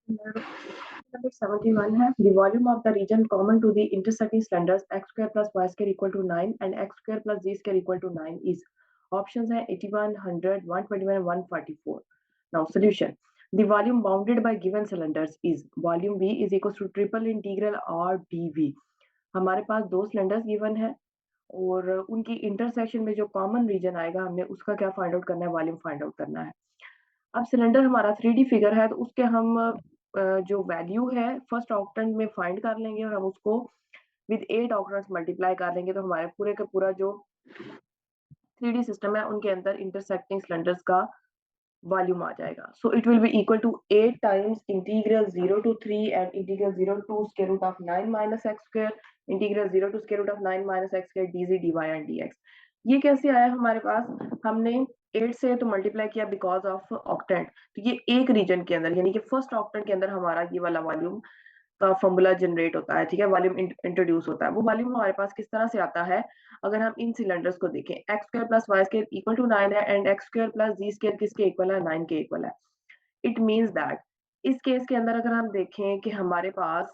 Number 71 है the volume of the region common to the intersecting cylinders x square plus y square equal to 9 and x square plus z square equal to 9 is options है 81, 100, 121 and 144. Now solution. The volume bounded by given cylinders is volume V is equals to triple integral R dV. हमारे पास दो cylinders given है और उनकी intersection में जो common reason आएगा हमने उसका क्या फाइंड आउट करना है, वॉल्यूम फाइंड आउट करना है। अब सिलेंडर हमारा 3D फिगर है तो उसके हम जो वैल्यू है फर्स्ट ऑक्टेंट में फाइंड कर लेंगे और हम उसको विद 8 ऑक्टेंट्स मल्टीप्लाई कर लेंगे तो हमारे पूरे का पूरा जो 3D सिस्टम है उनके अंदर इंटरसेक्टिंग सिलेंडर्स का वॉल्यूम आ जाएगा। So it will be equal to 8 times integral 0 to 3 and integral 0 to square root of 9 minus x square integral 0 to square root of 9 minus x square d z d y and dx। ये कैसे आया हमारे पास, हमने 8 से तो multiply किया because of octant, तो ये एक रीजन के अंदर यानी कि फर्स्ट ऑक्टेंट के अंदर हमारा ये वाला वॉल्यूम का फॉर्मूला जनरेट होता है, ठीक है, वॉल्यूम इंट्रोड्यूस होता है। वो वॉल्यूम हमारे पास किस तरह से आता है, अगर हम इन सिलेंडर्स को देखें x square plus y square equal to 9 है and x square plus z square किसके इक्वल है, 9 के इक्वल है। इट मींस दैट इस केस के अंदर अगर हम देखें कि हमारे पास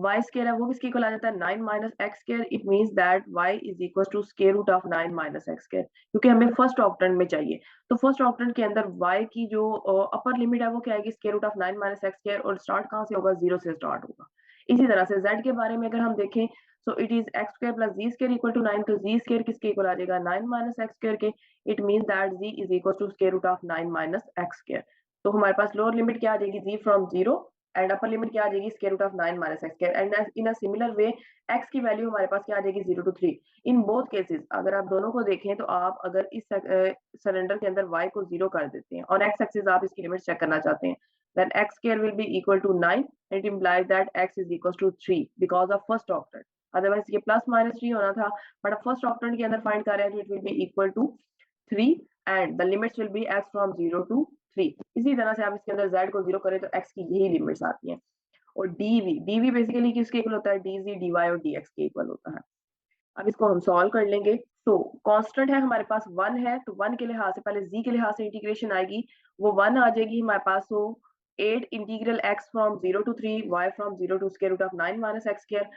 y स्क्वायर है वो किसके इक्वल आ जाता है 9 minus x square. It means that y is equal to square root of 9 minus x square, क्योंकि हमें फर्स्ट ऑक्टेंट में चाहिए। तो फर्स्ट ऑक्टेंट के अंदर y की जो अपर लिमिट है वो क्या आएगी, square root of 9 minus x square, और स्टार्ट कहाँ से होगा, 0 से स्टार्ट होगा। इसी तरह से z के बारे में अगर हम देखें so it is x square plus z square equal to 9, तो जी स्क्वायर किसके इक्वल आ जाएगा 9 माइनस एक्स स्क्वायर के। It means that z is equal to square root of 9 minus x square. तो हमारे पास लोअर लिमिट क्या आ जाएगी, z from 0, and upper limit क्या आ जाएगी, square root of 9 minus x square. And in a similar way x की वैल्यू हमारे पास क्या आ जाएगी 0 to 3। इन बोथ केसेस अगर आप दोनों को देखें तो आप अगर इस सिलेंडर के अंदर y को 0 कर देते हैं और x एक्सिस आप इसकी लिमिट चेक करना चाहते हैं, then x square will be equal to 9 and it implies that x is equal to 3 because of first octant। Otherwise ये प्लस माइनस 3 होना था, बट अब फर्स्ट ऑक्टेंट के अंदर फाइंड कर रहे हैं तो it will be equal to 3 and the limits will be x from 0 to 3। इसी तरह से आप इसके अंदर z को 0 करें तो x की यही लिमिट्स आती हैं। और dv बेसिकली किसके इक्वल होता है, dz dy और dx के इक्वल होता है। अब इसको हम सॉल्व कर लेंगे। तो कांस्टेंट है हमारे पास 1 है, तो 1 के लिहाज से पहले z के लिहाज से इंटीग्रेशन आएगी, वो 1 आ जाएगी हमारे पास। तो 8 integral x from 0 to 3 y from 0 to square root of 9 minus x square.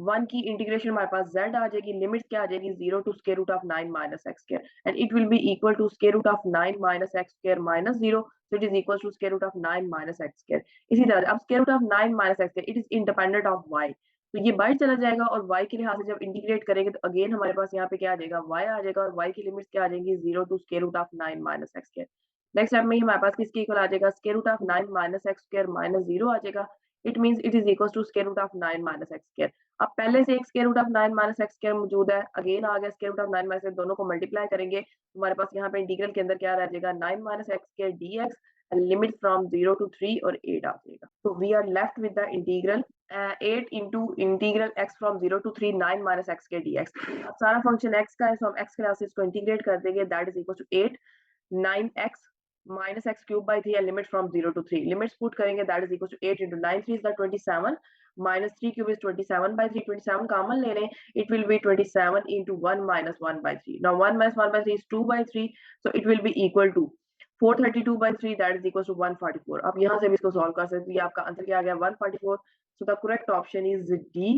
1 की इंटीग्रेशन हमारे पास z आ जाएगी, लिमिट क्या आ जाएगी 0 to square root of 9 minus x square, and it will be equal to square root of 9 minus x square minus 0, so it is equal to square root of 9 minus x square। इसी तरह अब square root of 9 minus x square, it is independent of y, तो ये बाहर चला जाएगा और y के लिहाज से जब इंटीग्रेट करेंगे तो अगेन हमारे पास यहाँ पे क्या आ जाएगा, y आ जाएगा, और y की लिमिट्स क्या आ जाएंगी 0 to square root of 9 minus x square. Next step में हमारे पास किसके इक्वल आ जाएगा, square root of 9 minus x square minus 0 आ जाएगा। It means it is equal to square root of 9 minus x square. अब पहले से एक square root of 9 minus x square मौजूद है, अगेन आ गया स्क्वायर रूट ऑफ 9 माइनस, दोनों को मल्टीप्लाई करेंगे हमारे पास यहाँ पे इंटीग्रल के अंदर क्या रह जाएगा 9 minus x square dx, limit from 0 to 3 और 8 आ जाएगा। तो we are left with the integral 8 into integral x from 0 to 3 9 minus x square dx। सारा फंक्शन x का है, तो हम x के लिहाज से इसको इंटीग्रेट कर देंगे, that is equal to 8 9x minus x cube by 3 and limit from 0 to 3। Limits put करेंगे that is equal to 8 into 9 3 is the 27 minus 3 cube is 27 by 3। 27 common ले रहे हैं, it will be 27 into 1 minus 1 by 3। Now 1 minus 1 by 3 is 2 by 3, so it will be equal to 432 by 3 that is equal to 144। अब यहाँ से भी इसको solve कर सकते हैं, ये आपका आंसर क्या आ गया 144। So the correct option is D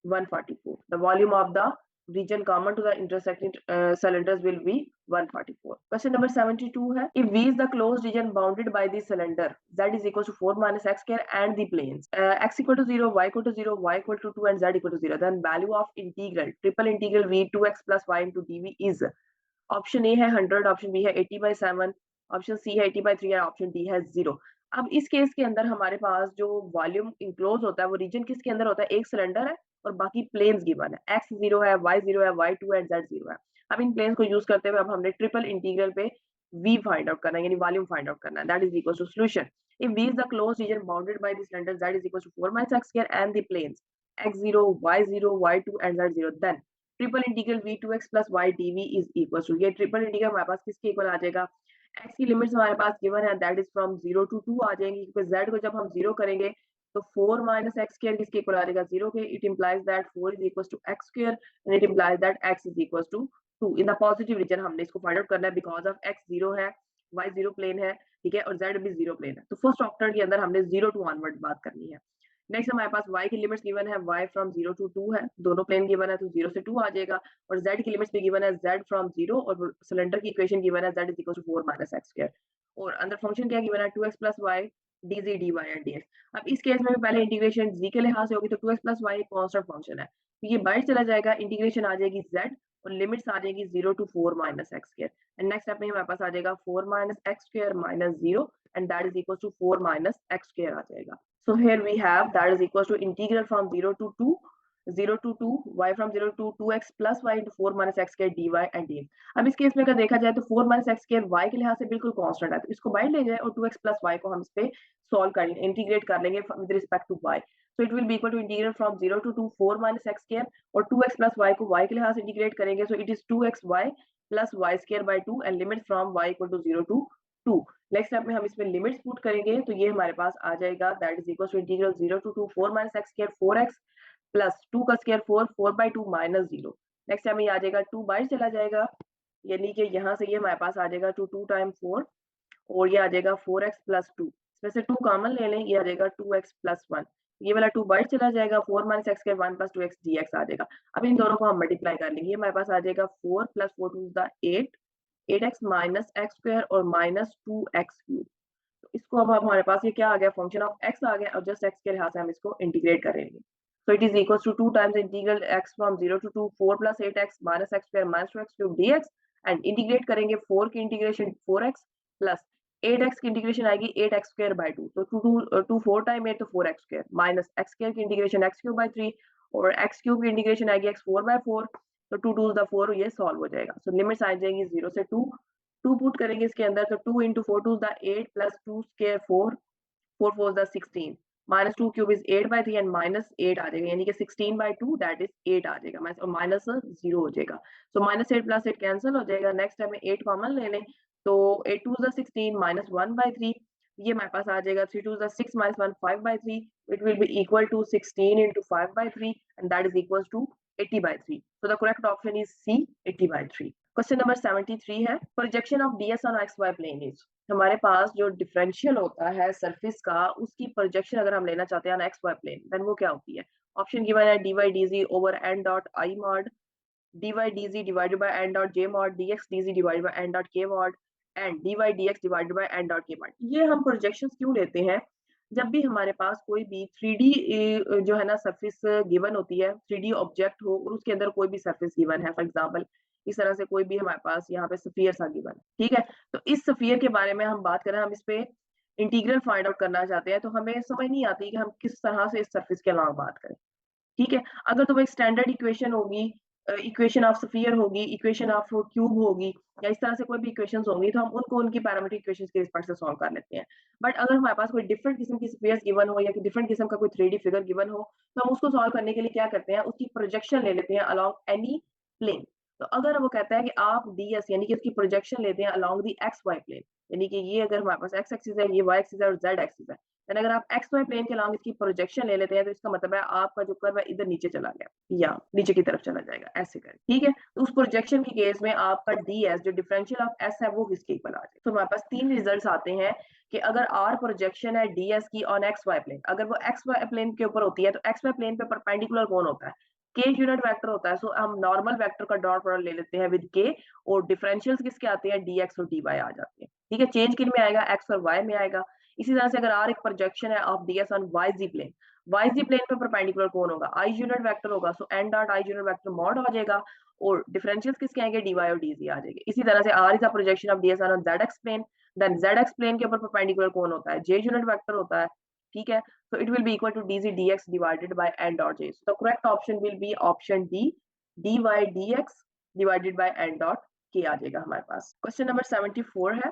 144। The volume of the region common to the intersecting cylinders will be 144। Question number 72 है, if V is the closed region bounded by the cylinder z is equal to 4 minus x square and the planes x equal to 0 y equal to 0 y equal to 2 and z equal to 0, then value of integral triple integral v 2x plus y into dv is। Option A है 100, option b है 80/7, option c है 80/3 और option d है 0। अब इस case के अंदर हमारे पास जो वॉल्यूम इंक्लोज होता है वो रीजन किसके अंदर होता है, एक सिलेंडर है और बाकी प्लेन्स गिवन है, x 0 है, y 0 है, y 2 है, z 0 है। अब इन प्लेन्स को यूज करते हुए अब हमने ट्रिपल इंटीग्रल पे v फाइंड आउट करना है, यानी वॉल्यूम फाइंड आउट करना है, that is equal to solution. If v is the closed region bounded by the cylinder z is equal to 4 minus x square and the planes x 0 y 0 y 2 and z 0, then triple integral v2x plus y dv is equal to, ये triple integral हमारे पास किसके equal आ जाएगा, x की limits हमारे पास given है that is from 0 to 2 आ जाएंगी, क्योंकि z को जब हम 0 करेंगे तो 4 minus x square किसके इक्वल आ जाएगा 0 के। It implies that 4 is equals to x square and it implies that x is equals to 2 in the positive region. हमने इसको फाइंड आउट करना है बिकॉज ऑफ x 0 है, y 0 प्लेन है, ठीक है, और z भी जीरो प्लेन है। तो फर्स्ट ऑक्टेट के अंदर हमने 0 टू ऑनवर्ड बात करनी है। नेक्स्ट हमारे पास y की लिमिट्स गिवन है, y फ्रॉम 0 टू 2 है, दोनों प्लेन गिवन है तो 0 से 2 आ जाएगा, और z की लिमिट्स भी गिवन है, z फ्रॉम 0, और सिलेंडर की इक्वेशन गिवन है z is equal to 4 minus x square, और अंदर फंक्शन क्या गिवन है 2x plus y dz dy and dx। अब इस केस में भी पहले इंटीग्रेशन z के लिहाज से होगी, तो 2x plus Y constant function है, तो ये बाहर चला जाएगा, इंटीग्रेशन आ जाएगी z, और लिमिट्स आ जाएगी 0 to 4 minus x square, and next step में हमारे पास आ जाएगा 4 minus x square minus 0, and that is equal to 4 minus x square आ जाएगा। So here we have that is equals to integral from 0 to 2, 0 to 2, y from 0 to 2x plus y into 4 minus x square dy and dx। अब इस case में अगर देखा जाए तो 4 minus x square y के लिहाज से बिल्कुल कांस्टेंट है, तो इसको बाहर ले जाए और 2x plus y को हम इस पे सॉल्व कर लेंगे, इंटीग्रेट कर लेंगे with respect to y। So it will be equal to integral from 0 to 2 4 minus x square, और 2x plus y को y के लिहाज से इंटीग्रेट करेंगे, so it is 2xy plus y square by 2 and limit from y equal to 0 to 2। Next step में हम इसमें limits put करेंगे, तो ये हमारे पास आ जाएगा that is equal to integral 0 to 2 4 minus x square 4x plus 2 का स्क्वायर 4 by 2 माइनस 0। नेक्स्ट टाइम ये आ जाएगा 2 बाहर चला जाएगा, यानी कि यहाँ से ये हमारे पास आ जाएगा 2 टाइम 4, और ये आ जाएगा 4x प्लस 2, इसमें से 2 कॉमन ले लें, ये आ जाएगा 2x प्लस 1, ये वाला 2 बाहर चला जाएगा, 4 minus x square 1 plus 2x dx आ जाएगा। अब इन दोनों को हम मल्टीप्लाई कर लेंगे, हमारे पास आ जाएगा 4 plus 4 to the 8x minus x square और माइनस 2x क्यूब। तो इसको अब हमारे पास ये क्या आ गया, फंक्शन ऑफ x आ गया, और जस्ट x के लिहाज से हम इसको इंटीग्रेट करेंगे। So it is equals to 2 times integral x from 0 to 2 4 plus 8x minus x square minus 2x cube dx, and integrate करेंगे 4 की इंटीग्रेशन 4x प्लस 8x की इंटीग्रेशन आएगी 8x स्क्वायर बाय 2, तो 2 4 टाइम 8 तो 4x square minus x square की integration x cube by 3, और x cube की integration आएगी x 4 बाय 4, तो 2 2 द 4, ये सॉल्व हो जाएगा। सो लिमिट्स आ जाएंगी 0 से 2, 2 पुट करेंगे इसके अंदर, तो 2 into 4 2 the 8 plus 2 square 4, 4 4 the 16, minus 2 cube is 8 by 3 and minus 8 आ जाएगा, यानी कि 16 by 2 that is 8 आ जाएगा, और माइनस 0 हो जाएगा, so minus 8 plus 8 कैंसिल हो जाएगा। नेक्स्ट टाइम में 8 कॉमन ले लें, तो 8 2 the 16 minus 1 by 3, ये हमारे पास आ जाएगा 3 2 the 6 minus 1 5 by 3, it will be equal to 16 into 5 by 3 and that is equals to 80 by 3। so the correct option is C, 80 by 3। Question number 73 है, projection of ds on xy plane is. हमारे पास जो differential होता है surface का, उसकी projection अगर हम लेना चाहते हैं ऑन xy प्लेन, देन वो क्या होती है। ऑप्शन गिवन है dy dz over n dot i mod, dy dz divided by n dot j mod, dx dz divided by n dot k mod, and dy dx divided by n dot k mod। ये हम projections क्यों लेते हैं, जब भी हमारे पास कोई भी 3D जो है ना सरफेस गिवन होती है, 3D ऑब्जेक्ट हो और उसके अंदर कोई भी सरफेस गिवन है, फॉर एग्जांपल इस तरह से कोई भी हमारे पास यहाँ पे स्फीयर सा गिवन है, ठीक है, तो इस स्फीयर के बारे में हम बात करें, हम इस पे इंटीग्रल फाइंड आउट करना चाहते हैं, तो हमें समझ नहीं आती कि हम किस तरह से इस सरफेस के अलावा बात करें, ठीक है। अगर तो वो एक स्टैंडर्ड इक्वेशन होगी, इक्वेशन ऑफ स्फीयर होगी, इक्वेशन ऑफ क्यूब होगी, या इस तरह से कोई भी इक्वेशंस होंगी, तो हम उनको उनकी पैरामीट्रिक इक्वेशंस के रिस्पेक्ट से सॉल्व कर लेते हैं। बट अगर हमारे पास कोई डिफरेंट किस्म की स्फीयर्स गिवन हो या डिफरेंट किस्म का कोई 3D फिगर गिवन हो, तो हम उसको सॉल्व करने के लिए क्या करते हैं, उसकी प्रोजेक्शन ले लेते हैं अलोंग एनी प्लेन। तो अगर वो कहता है कि आप ds यानी कि उसकी प्रोजेक्शन लेते हैं अलोंग द xy प्लेन, यानी कि ये अगर हमारे पास x एक्सिस है, ये y एक्सिस है और z एक्सिस है, देन अगर आप xy प्लेन के अलोंग इसकी प्रोजेक्शन ले लेते हैं, तो इसका मतलब है आपका जो कर्व है इधर नीचे चला गया या नीचे की तरफ चला जाएगा, ऐसे कर, ठीक है। तो उस प्रोजेक्शन के केस में आपका ds जो डिफरेंशियल ऑफ s है वो किसके इक्वल आ जाए। तो हमारे पास 3 रिजल्ट्स आते हैं कि अगर r प्रोजेक्शन है ds की ऑन xy प्लेन, अगर वो xy प्लेन के ऊपर होती है, तो xy प्लेन पे परपेंडिकुलर कौन होता है, k यूनिट वेक्टर होता है। सो हम नॉर्मल वेक्टर का डॉट प्रोडक्ट ले लेते हैं विद k, और डिफरेंशियल्स किसके आते हैं, dx और dy आ जाते हैं, ठीक है। चेंज किन में आएगा, x और y में आएगा। इसी तरह से अगर r एक प्रोजेक्शन है of ds on yz plane, yz plane पे परपेंडिकुलर कौन होगा, i यूनिट वेक्टर होगा, so n dot i unit vector mod आ जाएगा, और डिफरेंशियल्स किसके आएंगे, dy और dz आ जाएंगे। इसी तरह से r is a projection of ds on zx plane, then zx plane के ऊपर परपेंडिकुलर कौन होता है, j यूनिट वेक्टर होता है, ठीक है। So it will be equal to dz dx divided by n dot j. So the correct option will be option D, dy dx divided by n dot k आ जाएगा हमारे पास। Question number 74 है,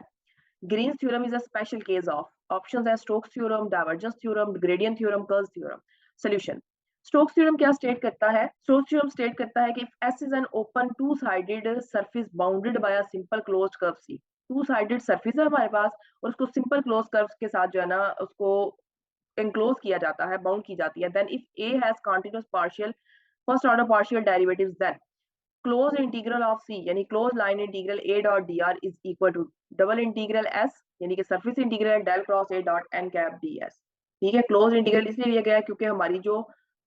Green's theorem is a special case of, options है Stokes theorem, divergence theorem, gradient theorem, Kerr's theorem। Solution, Stokes theorem क्या state करता है, Stokes theorem state करता है कि if S is an open two-sided surface bounded by a simple closed curve C, two-sided surface है हमारे पास, और उसको simple closed curves के साथ जो है ना उसको enclose किया जाता है, बाउंड की जाती है, then if A has continuous partial first order partial derivatives, then closed integral of C यानी closed line integral A dot dr is equal to double integral S यानी कि surface integral del cross a dot n cap d s. ठीक है, close integral इसलिए लिया गया है क्योंकि हमारी जो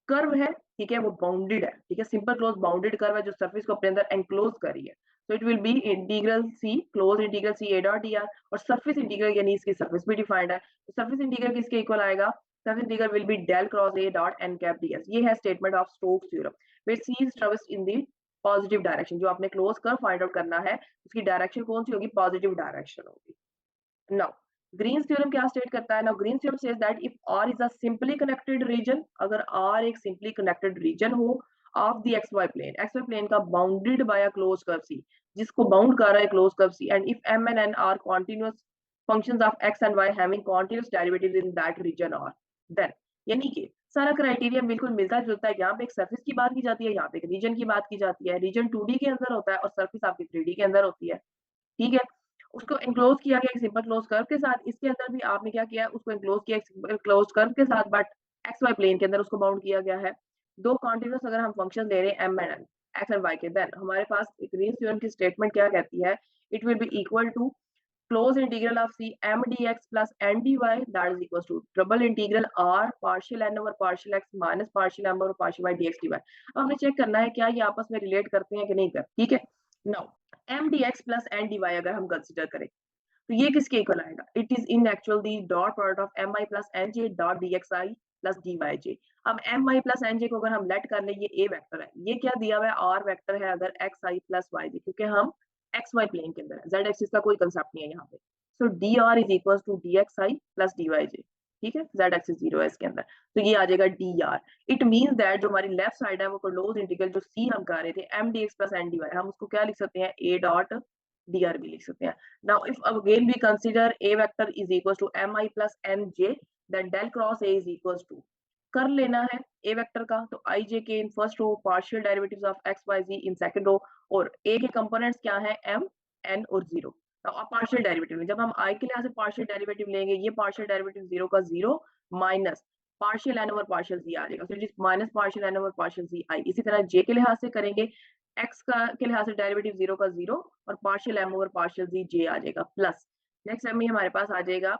कर्व है, ठीक है, वो बाउंडेड है। ठीक है, सिंपल क्लोज बाउंडेड कर्व है जो सरफेस को अपने अंदर एनक्लोज कर रही है। So it will be integral C, close integral C A dot dr, और surface integral यानी इसकी surface भी defined है, तो surface integral किसके इक्वल आएगा? Surface integral will be del cross A dot n cap ds। ये है statement of Stokes theorem where C is traversed in the positive direction। जो आपने close curve find out करना है उसकी direction कौन सी होगी? Positive direction होगी। Now Green's theorem क्या स्टेट करता है? Now Green's theorem says that if R is a simply connected region, अगर R एक simply connected region हो of the xy plane का bounded by a closed curve C, जिसको bound कर रहा है closed curve C, and if M and N are continuous functions of x and y having continuous derivatives in that region R, then यानी कि सारा criteria बिल्कुल मिलता जुलता है। यहाँ पे एक सरफेस की बात की जाती है, यहाँ पे एक रीजन की बात की जाती है। रीजन 2D के अंदर होता है और सरफेस आपकी 3D के अंदर होती है। ठीक है, उसको एनक्लोज किया गया एक सिंपल क्लोज कर्व के साथ। इसके अंदर भी आपने क्या किया है? उसको एनक्लोज किया एक सिंपल क्लोज कर्व के साथ, बट एक्स वाई प्लेन के अंदर उसको बाउंड किया गया है। दो कॉन्टिन्यूअस अगर हम फंक्शन ले रहे हैं m and n, x and y के, देन हमारे पास ग्रीन्स थ्योरम की स्टेटमेंट क्या कहती है? It will be equal to close integral of c m D x plus N D y, that is equal to double integral r partial N over partial x minus partial M over partial Y D x d y. अब हमें check करना है क्या ये आपस में relate करते हैं कि नहीं करते। ठीक है, now M D x plus N D Y अगर हम कंसिडर करें तो ये किसके इक्वल आएगा? It is in actual the dot product of M I plus N J dot D X I plus D Y J. अब M I plus N J को अगर हम लेट कर ले, ये ए वेक्टर है, ये क्या दिया हुआ है? आर वेक्टर है अगर एक्स आई प्लस वाई जे, क्योंकि हम एक्स वाई प्लेन के अंदर है, जेड एक्सिस का कोई कंसेप्ट नहीं है यहाँ पे। So D are is equal to D X I plus D Y J. ठीक है, जेड एक्सिस 0 है इसके अंदर, तो ये आ जाएगा D R. It means that जो हमारी लेफ्ट साइड है वो क्लोज इंटीग्रल जो सी हम कर रहे थे m D x plus N D y, हम उसको क्या लिख सकते हैं? ए डॉट डी आर भी लिख सकते हैं। Now, if again we consider a vector is equals to mi plus nj, then del cross a is equals to, कर लेना है a वेक्टर का तो i j के in first row, partial derivatives of x y z in second row, और a के components क्या है? m n और 0। अब पार्शियल डेरिवेटिव में जब हम i के लिहाज से पार्शियल डेरिवेटिव लेंगे, ये पार्शियल डेरिवेटिव 0 का 0 minus partial n over partial z आ जाएगा, so it is minus partial n over partial z i। इसी तरह j के लिहाज से करेंगे, x का के लिहाज से डेरिवेटिव 0 का 0 और partial m over partial z j आ जाएगा, प्लस नेक्स्ट m में हमारे पास आ जाएगा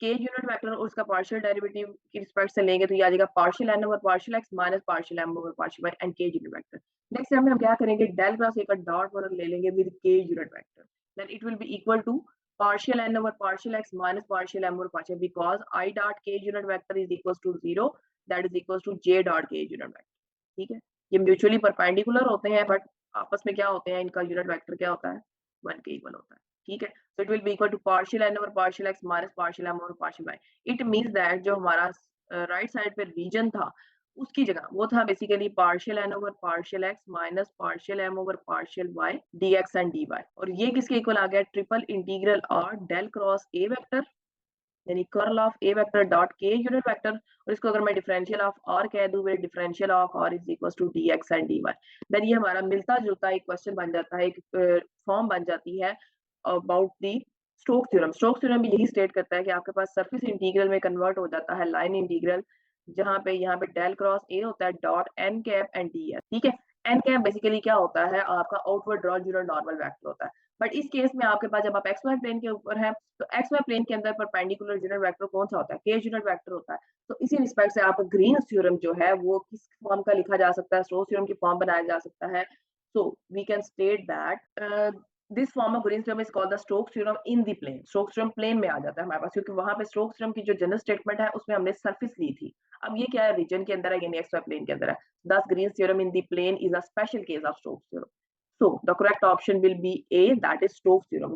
k यूनिट वेक्टर, और उसका पार्शियल डेरिवेटिव की रिस्पेक्ट से लेंगे तो ये आ जाएगा partial n over partial x minus partial m over partial y and k unit vector. Next m में हम क्या करेंगे? डेल क्रॉस a का डॉट प्रोडक्ट ले लेंगे with k unit vector, then it will be equal to partial n over partial x minus partial m over partial, because I dot k unit vector is equals to 0, that is equals to j dot k unit vector। ठीक है, ये mutually perpendicular होते हैं, but आपस में क्या होते हैं? इनका यूनिट वेक्टर क्या होता है? 1 के इक्वल होता है। ठीक है, so it will be equal to partial n over partial x minus partial m over partial y। it means that जो हमारा राइट साइड पे रीजन था उसकी जगह वो था basically partial N over partial x minus partial M over partial Y D X and D Y, और ये किसके इक्वल आ गया? Triple integral R del cross A vector, यानी curl of A vector dot K unit vector, और इसको अगर मैं डिफरेंशियल ऑफ आर कह दूं, differential of R is equal to D X and D Y, then ये हमारा मिलता जुलता एक क्वेश्चन बन जाता है, एक फॉर्म बन जाती है about the Stokes theorem. Stokes theorem भी यही स्टेट करता है कि आपके पास सरफेस इंटीग्रल में कन्वर्ट हो जाता है लाइन इंटीग्रल, जहां पे यहाँ पे डेल क्रॉस ए होता है dot n cap and d है। ठीक है, एन कैप बेसिकली क्या होता है? आपका outward draw unit normal vector होता है, बट इस केस में आपके पास जब आप एक्स वाई प्लेन के ऊपर है तो एक्स वाई प्लेन के अंदर परपेंडिकुलर यूनिट वेक्टर कौन सा होता है? के यूनिट वेक्टर होता है। तो इसी रिस्पेक्ट से आप ग्रीन्स थ्योरम जो है वो किस फॉर्म का लिखा जा सकता है? स्टोक्स थ्योरम की फॉर्म बनाया जा सकता है। So we can state that this form of Green's theorem is called the Stokes theorem in the plane. Stokes theorem plane में आ जाता है हमारे पास, क्योंकि वहां पे स्टोक्स थ्योरम की जो जनरल स्टेटमेंट है उसमें हमने सरफेस ली थी। अब ये क्या है? रीजन के अंदर है, यानी एक्स वाई प्लेन के अंदर है। Thus, Green's theorem in the plane is a special case of Stokes theorem. So, the correct option will be A, that is Stokes theorem.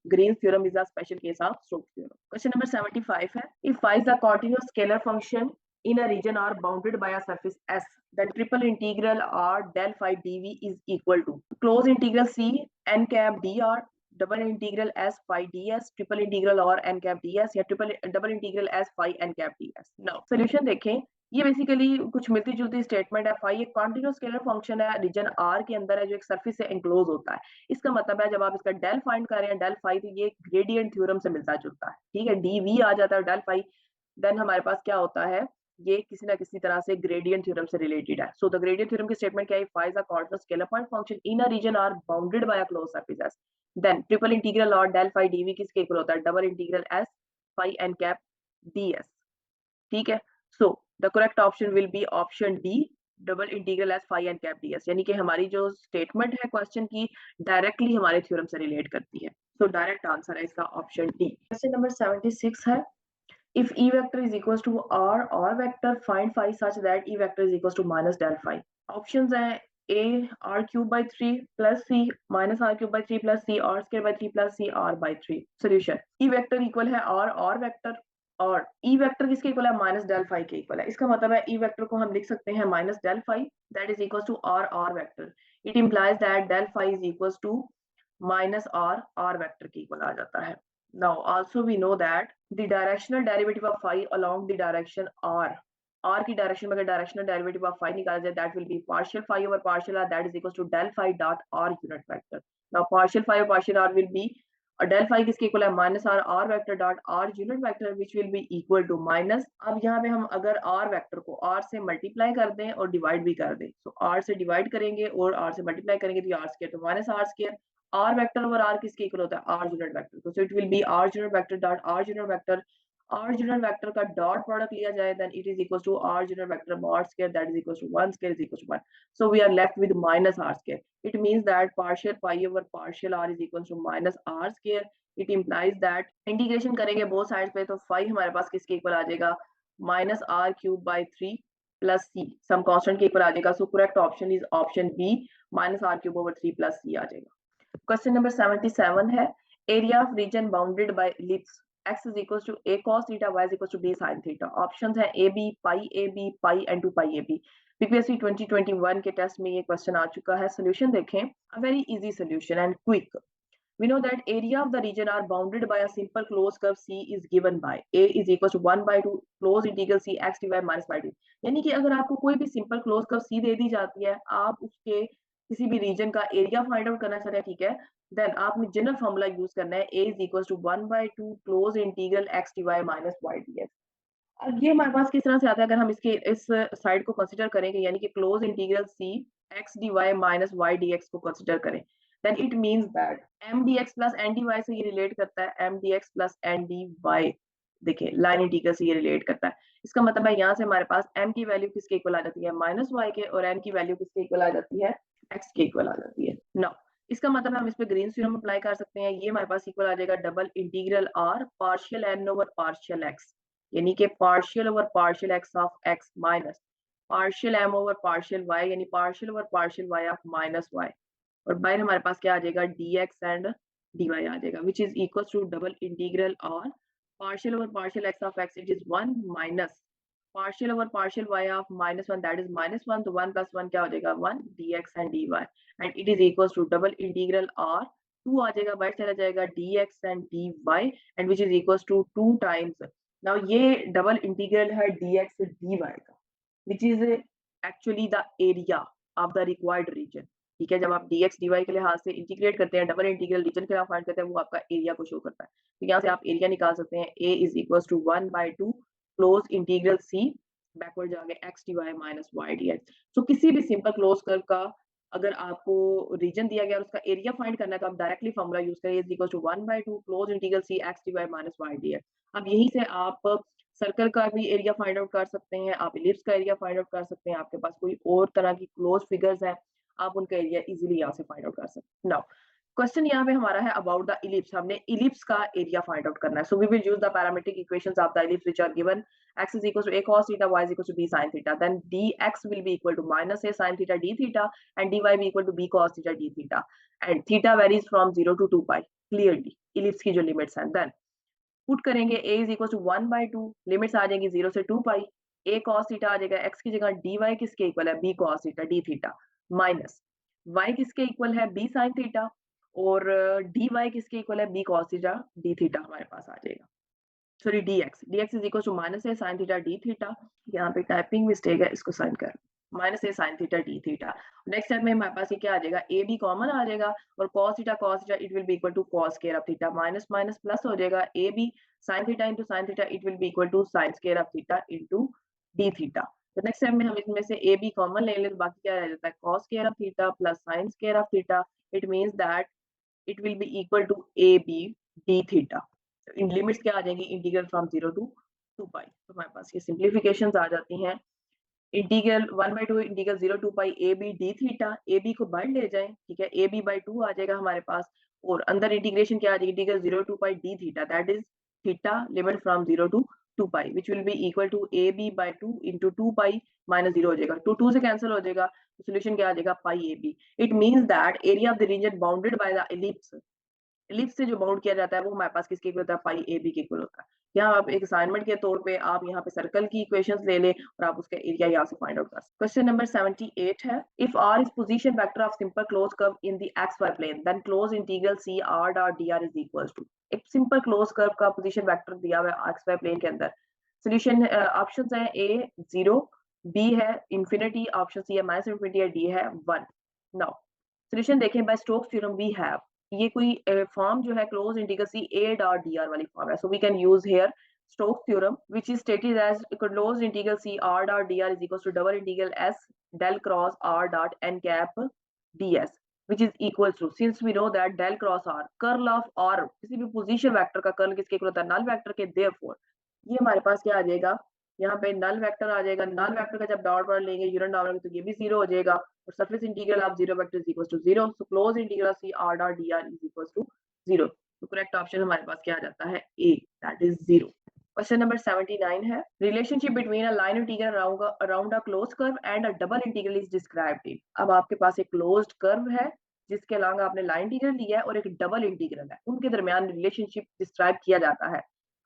Green's theorem is a special case of Stokes theorem. Question number 75 है, if phi is a continuous scalar function in a region R bounded by a surface S, then triple integral R del phi dv is equal to close integral C n cap dr, double integral s phi d s, triple integral और n cap d s, या triple double integral s phi n cap d s. Now solution देखें, ये basically कुछ मिलती जुलती statement है। Phi एक continuous scalar function है, रीजन आर के अंदर है, जो एक सरफेस से एनक्लोज होता है। इसका मतलब है जब आप इसका डेल फाइंड कर रहे हैं, डेल फाई, तो ये ग्रेडियंट थ्योरम से मिलता जुलता है। ठीक है, डी वी आ जाता है डेल फाई, देन हमारे पास क्या होता है? ये किसी ना किसी तरह से ग्रेडियंट थ्योरम से रिलेटेड है। सो द ग्रेडियंट थ्योरम की स्टेटमेंट क्या है? Phi is a continuous scalar point function in a region r bounded by a closed surface s. Then triple integral और डेल फाई डीवी किसके equal होता है, double integral s phi n cap d s. ठीक है, so the correct option will be option d, double integral s phi n cap d s, यानी कि हमारी जो स्टेटमेंट है क्वेश्चन की डायरेक्टली हमारे थ्योरम से रिलेट करती है। सो डायरेक्ट आंसर है इसका ऑप्शन डी। क्वेश्चन नंबर 76 है, if E vector is equals to R vector, find phi such that E vector is equals to minus del phi. Options हैं A R cube by 3 plus C minus R cube by 3 plus C R square by 3 plus C R by 3. Solution, E vector equal है R vector और E vector किसके equal है, minus del phi के equal है। इसका मतलब है E vector को हम लिख सकते हैं minus del phi, that is equal to R vector. It implies that del phi is equal to minus R vector के इक्वल आ जाता है। Now also we know that the directional derivative of phi along the direction r की direction में अगर directional derivative of phi निकाला जाए, that will be partial phi over partial r, that is equal to del phi dot r unit vector. Now partial phi over partial r will be del phi किसके equal है, minus r vector dot r unit vector which will be equal to minus, अब यहाँ पे हम अगर r vector को r से multiply कर दें और डिवाइड भी कर दें, तो r से डिवाइड करेंगे और r से मल्टीप्लाई करेंगे तो r स्क्वायर, तो minus r square, r vector over r किसके इक्वल होता है, r यूनिट वेक्टर, तो it will be r unit vector dot r unit vector, r unit vector का डॉट प्रोडक्ट लिया जाए then it is equal to r unit vector mod square, that is equal to 1 square is equal to 1, so we are left with minus r square. It means that partial phi over partial r is equal to minus r square. It implies that integration करेंगे both sides पे तो phi हमारे पास किसके equal आ जाएगा, minus r cube by 3 plus c, some constant के equal आ जाएगा। So correct option is option b, minus r cube over 3 plus c आ जाएगा। Question number 77 है, area of region bounded by ellipse x is equals to a cos theta, y is equals to b sin theta. Options है a b, pi and 2 pi ab. PPSC 2021 के test में ये question आ चुका है। Solution देखें, a very easy solution and quick. We know that area of the region are bounded by a simple closed curve C is given by a is equals to 1 by 2 closed integral C x dy minus by d. यानी कि अगर आपको कोई भी simple close curve C दे दी जाती है, आप उसके किसी भी रीजन का एरिया फाइंड आउट करना चाहते हैं, ठीक है, देन आपने जनरल फॉर्मूला यूज करना है a is equals to 1 by 2 closed integral x dy minus y dx. अब ये हमारे पास किस तरह से आता है, अगर हम इसके इस साइड को कंसीडर करेंगे, यानी कि close integral c x dy minus y dx को कंसीडर करें, then it means that m dx plus n dy से ये रिलेट करता है, m dx plus n dy, देखिए लाइन इंटीग्रल से ये रिलेट करता है। इसका मतलब है यहाँ से हमारे पास m की वैल्यू किसके इक्वल आ जाती है, माइनस y के, और n की वैल्यू किसके इक्वल आ जाती है, x के इक्वल आ जाती है। नाउ इसका मतलब हम इस पे ग्रीन थ्योरम अप्लाई कर सकते हैं, ये हमारे पास इक्वल आ जाएगा double integral r partial n over partial x, यानी कि partial over partial x of x minus partial m over partial y, यानी partial over partial y of minus y, और बाहर हमारे पास क्या आ जाएगा, dx एंड dy आ जाएगा, which is equal to double integral r partial over partial x of x, it is 1 minus partial over partial y of minus 1, that is minus 1, तो 1 plus 1 क्या हो जाएगा, 1 dx and dy, and it is equal to double integral r 2 आ जाएगा, बाहर चला जाएगा dx and dy, and which is equal to 2 times, now ये डबल इंटीग्रल है dx dy का, which is actually the area of the required region। ठीक है, जब आप dx dy के लिहाज से इंटीग्रेट करते हैं, डबल इंटीग्रल रीजन के लिए फाइंड करते हैं, वो आपका एरिया को शो करता है। तो यहाँ से आप एरिया निकाल सकते हैं, a is equals to 1 by 2 close integral c backward जाके x dy minus y dx। तो किसी भी सिंपल क्लोज कर्व का अगर आपको रीजन दिया गया और उसका एरिया फाइंड करना है, तो आप डायरेक्टली फॉर्मूला यूज करें, is equals to 1 by 2 close integral c x dy minus y dx। अब यहीं से आप सर्कल का भी एरिया फाइंड आउट कर सकते हैं, आप इलिप्स का एरिया फाइंड आउट कर सकते हैं, आपके पास कोई और तरह की क्लोज फिगर्स हैं, आप उनका एरिया इजीली यहाँ से फाइंड आउट कर सकते हैं। नाउ क्वेश्चन यहाँ पे हमारा है अबाउट द इलिप्स, हमने इलिप्स का एरिया फाइंड आउट करना है। So we will use the parametric equations of the ellipse which are given, x is equal to a cos theta, y is equal to b sin theta, then dx will be equal to minus a sin theta d theta and dy be equal to b cos theta d theta, and theta varies from 0 to 2 pi, clearly ellipse की जो limits हैं, then put करेंगे a is equal to 1 by 2, limits आ जाएंगी 0 से 2 pi, a cos theta आ जाएगा, x की जगह dy किसके इक्वल है, b cos theta d theta, minus y किसके इक्वल है, b sin थीटा, और dy किसके इक्वल है, b cos theta d theta हमारे पास आ जाएगा। Sorry dx is equal to minus a sin theta d theta, यहाँ पे टाइपिंग मिस्टेक है, इसको साइन कर, minus a sin theta d theta. Next step में हमारे पास ये क्या आ जाएगा, a b कॉमन आ जाएगा, और cos theta it will be equal to cos square of theta, minus minus plus हो जाएगा, a b sin theta into sin theta it will be equal to sin square of theta into d theta. तो next step में हम इसमें से a b common ले लें, तो बाकी क्या रह जाता है, cos square of theta plus sin square of theta, it means that it will be equal to a b d theta. इन लिमिट्स क्या आ जाएंगी, इंटीग्रल फ्रॉम 0 टू 2 पाई। तो हमारे पास ये सिंप्लीफिकेशंस आ जाती हैं। Integral 1/2 integral 0 to pi A b d theta, a b को बाहर ले जाएं, ठीक है, ए बी बाई 2 आ जाएगा हमारे पास, और अंदर इंटीग्रेशन क्या आ जाएगी, integral 0 to pi d theta, that is theta limit from 0 to 2 pi, which will be equal to a b by 2 into 2 pi minus 0 हो जाएगा, 2 से कैंसिल हो जाएगा, तो सोल्यूशन क्या आ जाएगा, pi A B. It means that area of the region bounded by the ellipse, ellipse से जो बाउंड किया जाता है वो हमारे पास किसके इक्वल होता है, पाई ए बी के इक्वल होता है। यहाँ आप एक असाइनमेंट के तौर पे आप यहाँ पे सर्कल की इक्वेशंस ले लें और आप उसका एरिया यहाँ से फाइंड आउट कर सकते हैं। क्वेश्चन नंबर 78 है, if are is position vector of simple close curve in the x Y plane then close integral c r dot d are is equal to, एक सिंपल क्लोज कर्व का position vector दिया हुआ है x Y plane के अंदर। Solution options है a 0, b है infinity, option c है माइनस इंफिनिटी, है डी है 1। नाउ सोल्यूशन देखें, by Stokes theorem we have, ये कोई फॉर्म जो है close integral c a dot d r वाली फॉर्म है, so we can use here Stokes theorem which is stated as close integral c r dot d are is equal to double integral s del cross r dot n cap d S which is equal to, since we know that del cross r curl of r किसी भी position vector का curl किसके equal होता है, null vector के, therefore ये हमारे पास क्या आ जाएगा, यहाँ पे नल वेक्टर आ जाएगा, नल वेक्टर का जब डॉट पर लेंगे यूनिट डालेंगे तो ये भी 0 हो जाएगा, और surface integral of 0 vector is equal to 0, so close integral c r dot d are is equal to 0। तो करेक्ट ऑप्शन हमारे पास क्या आ जाता है, ए, दैट इज 0। क्वेश्चन नंबर 79 है, relationship between a line integral around a closed curve and a double integral is described in. अब आपके पास एक closed curve है जिसके अलावा आपने लाइन इंटीग्रल लिया है और एक डबल इंटीग्रल है, उनके दरमियान रिलेशनशिप डिस्क्राइब किया जाता है।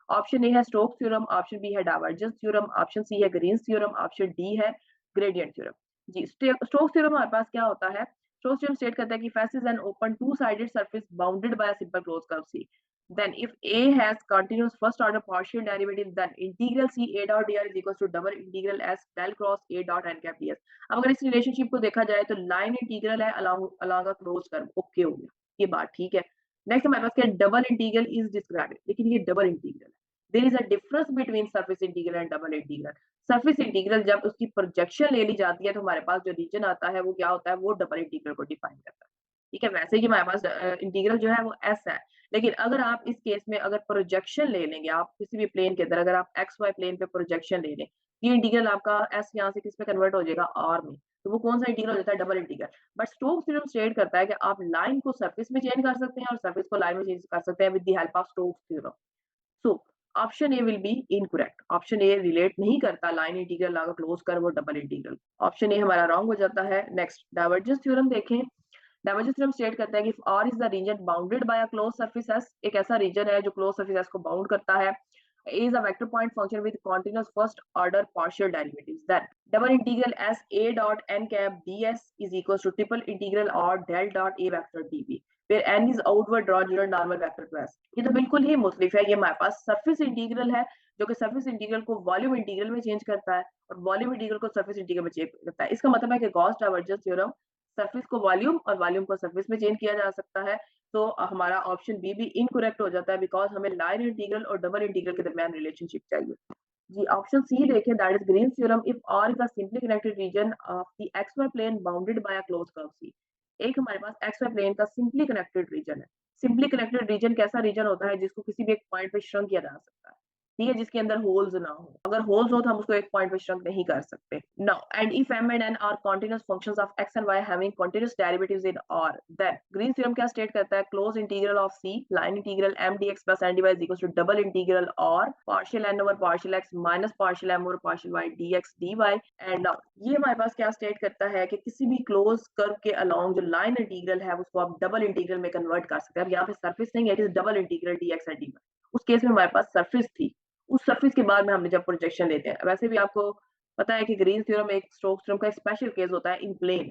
ऑप्शन ए है स्टोक्स थ्योरम, ऑप्शन बी है डाइवर्जेंस थ्योरम, ऑप्शन सी है ग्रीन्स थ्योरम, ऑप्शन डी है ग्रेडियंट थ्योरम। जी, स्टोक्स थ्योरम हमारे पास क्या होता है, स्टोक्स थ्योरम स्टेट करता है कि face is an open two sided surface bounded by a simple closed curve c, then if a has continuous first order partial derivative then integral c a dot dr is equals to double integral s del cross a dot n cap ds। अब अगर इस relationship को देखा जाए तो line integral है along a closed curve, okay हो गया, ये बात ठीक है। नेक्स्ट हमारे पास क्या, डबल इंटीग्रल इज डिस्क्राइब्ड, लेकिन ये डबल इंटीग्रल है, there is a difference between surface integral and double integral. Surface integral जब उसकी प्रोजेक्शन ले ली जाती है तो हमारे पास जो रीजन आता है वो क्या होता है, वो डबल इंटीग्रल को डिफाइन करता है, ठीक है। वैसे ही हमारे पास इंटीग्रल जो है वो एस है, लेकिन अगर आप इस केस में अगर प्रोजेक्शन ले लेंगे, आप किसी भी प्लेन के अंदर अगर आप एक्स वाई प्लेन पे प्रोजेक्शन ले लें, ये इंटीग्रल आपका एस यहाँ से किस पे कन्वर्ट हो जाएगा, आर में, तो वो कौन सा इंटीग्रल हो जाता है, double integral. But Stokes theorem state करता है कि आप लाइन को सरफेस में चेंज कर सकते हैं और सरफेस को लाइन में चेंज कर सकते हैं with the help of Stokes theorem. So option A will be incorrect, option A relate नहीं करता लाइन इंटीग्रल अगर क्लोज कर वो डबल इंटीग्रल, ऑप्शन ए हमारा रॉन्ग हो जाता है। नेक्स्ट डाइवर्जेंस थ्योरम देखें, डाइवर्जेंस थ्योरम स्टेट करता है कि R is the region bounded by a close surface S, एक ऐसा रीजन है जो क्लोज सरफेस S को बाउंड करता है। A is a vector point function with continuous first order partial derivatives, then double integral S A dot n cap ds is equals to triple integral R del dot A vector dv where n is outward drawn unit normal vector to S। ये तो बिल्कुल ही मुख्तलिफ है, ये हमारे पास surface integral है जो कि सरफेस इंटीग्रल को वॉल्यूम इंटीग्रल में चेंज करता है और वॉल्यूम इंटीग्रल को सरफेस इंटीग्रल में चेंज करता है। इसका मतलब है कि गॉस डाइवर्जेंस थ्योरम सरफेस को वॉल्यूम और वॉल्यूम को सरफेस में चेंज किया जा सकता है। तो हमारा ऑप्शन बी भी इनकरेक्ट हो जाता है बिकॉज हमें लाइन इंटीग्रल और डबल इंटीग्रल के दरमियान रिलेशनशिप चाहिए। जी, ऑप्शन सी देखें, that is Green's theorem, if are is a simply connected region of the x Y plane bounded by a closed curve C. एक हमारे पास एक्स वाई प्लेन का सिंपली कनेक्टेड रीजन है। Simply connected region कैसा region होता है जिसको किसी भी एक पॉइंट पे श्रंक किया जा सकता है, ठीक है, जिसके अंदर होल्स ना हो, अगर होल्स हो तो हम उसको एक पॉइंट पे श्रंक नहीं कर सकते। Now and if m and n are continuous functions of x and y having continuous derivatives in R, then green theorem क्या स्टेट करता है, close integral of c line integral m dx plus n dy is equal to double integral और partial n over partial x minus partial m over partial y dx dy। And now ये हमारे पास क्या state करता है कि किसी भी close curve के अलोंग जो लाइन इंटीग्रल है उसको आप डबल इंटीग्रल में कन्वर्ट कर सकते हैं। अब यहाँ पे सरफेस नहीं है, it is double integral dx and dy। उस केस में हमारे पास सरफेस थी, उस सरफेस के बाद में हमने जब प्रोजेक्शन लेते हैं, वैसे भी आपको पता है कि ग्रीन्स थ्योरम एक स्टोक्स थ्योरम का स्पेशल केस होता है इन प्लेन।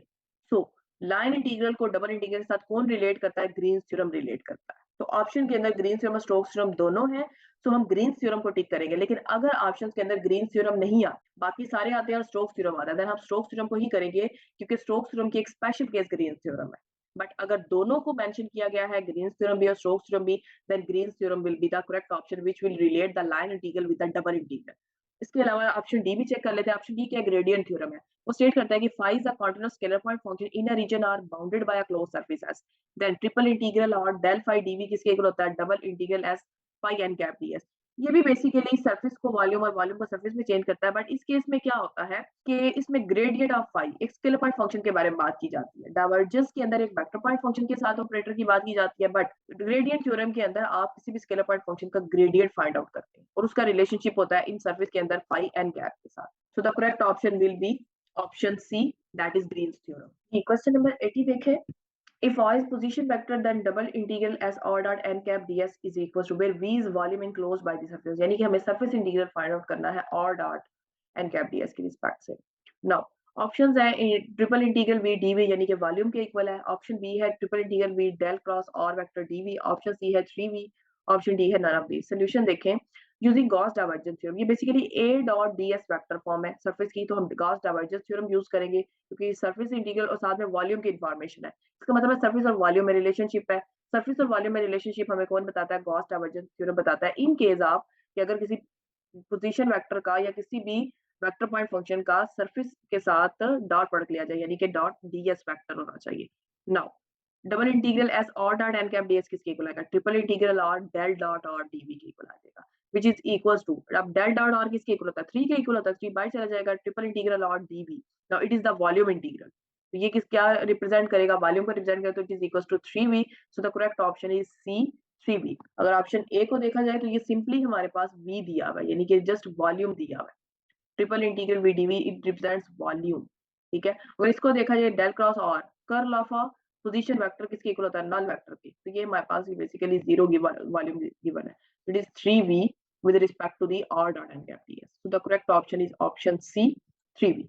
सो लाइन इंटीग्रल को डबल इंटीग्रल के साथ कौन रिलेट करता है, ग्रीन्स थ्योरम रिलेट करता है। तो ऑप्शन के अंदर ग्रीन्स थ्योरम और स्टोक्स थ्योरम दोनों हैं, तो हम ग्रीन्स थ्योरम को टिक करेंगे। लेकिन अगर ऑप्शन के अंदर ग्रीन्स थ्योरम नहीं आ, बाकी सारे आते हैं और स्टोक्स थ्योरम आता है, देन हम स्टोक्स थ्योरम को ही करेंगे क्योंकि स्टोक्स थ्योरम की एक स्पेशल केस ग्रीन्स थ्योरम है। बट अगर दोनों को मेंशन किया गया है, ग्रीन्स थ्योरम भी और स्टोक्स थ्योरम भी, then Green's theorem will be the correct option which will relate the line integral with the double integral। इसके अलावा ऑप्शन डी भी चेक कर लेते हैं। ऑप्शन डी क्या ग्रेडियंट थ्योरम है, वो स्टेट करता है कि phi is a continuous scalar point function in a region are bounded by a closed surface S. Then triple integral और del phi dv किसके इक्वल होता है, double integral s phi n cap ds। ये भी basically surface को volume और volume को surface में चेंज करता है, बट इस केस में क्या होता है कि इसमें ग्रेडियंट ऑफ फाई एक स्केलर पॉइंट फंक्शन के बारे में बात की जाती है। डाइवर्जेंस के अंदर एक वेक्टर पॉइंट फंक्शन के साथ ऑपरेटर की बात की जाती है, बट ग्रेडियंट थ्योरम के अंदर आप किसी भी स्केलर पॉइंट फंक्शन का ग्रेडियंट फाइंड आउट करते हैं और उसका रिलेशनशिप होता है इन सरफेस के अंदर फाई एन कैप के साथ। So the correct option will be option c, that is Green's theorem. Question number 80 देखें। If y is position vector, then double integral s r dot n cap ds is equals to where v is volume enclosed by the surface, यानी कि हमें surface integral find out करना है r dot n cap ds के respect से। Now options है triple integral v dv यानी कि वॉल्यूम के इक्वल है, ऑप्शन बी है triple integral v del cross r vector dv, option c है 3v, ऑप्शन डी है नन ऑफ दीस। सॉल्यूशन देखें यूजिंग गॉस डाइवर्जेंस थ्योरम। ये basically a dot ds vector form है surface की, तो हम गॉस डाइवर्जेंस थ्योरम यूज करेंगे क्योंकि सरफेस इंटीग्रल और साथ में वॉल्यूम की इंफॉर्मेशन है। इसका मतलब है सरफेस और वॉल्यूम में रिलेशनशिप है। सरफेस और वॉल्यूम में रिलेशनशिप हमें कौन बताता है, गॉस डाइवर्जेंस थ्योरम बताता है। इन केस ऑफ कि अगर किसी पोजीशन वेक्टर का या किसी भी वेक्टर पॉइंट फंक्शन का सरफेस के साथ डॉट प्रोडक्ट लिया जाए, यानी कि डॉट डीएस वेक्टर होना चाहिए। नाउ डबल इंटीग्रल एस और डॉट एन कैप डीएस किसके इक्वल आएगा, ट्रिपल इंटीग्रल और डेल डॉट और डीवी के इक्वल आ जाएगा, व्हिच इज इक्वल्स टू, अब डेल डॉट और किसके इक्वल होता है, 3 के इक्वल होता है, 3 बाय चला जाएगा, ट्रिपल इंटीग्रल और dv. Now it is the volume integral, तो ये किस क्या रिप्रेजेंट करेगा, वॉल्यूम को रिप्रेजेंट करेगा, तो it is equals to 3v। So the correct option is c 3v। अगर ऑप्शन ए को देखा जाए तो ये सिंपली हमारे पास v दिया हुआ है, यानी कि जस्ट वॉल्यूम दिया हुआ है। Triple integral v dv it represents volume, ठीक है। अगर इसको देखा जाए डेल क्रॉस और curl of a position vector किसके इक्वल होता है, नल वेक्टर के, तो ये हमारे पास बेसिकली जीरो वॉल्यूम गिवन है, it is 3v with respect to the r dot n cap ds। So the correct option is option C 3v।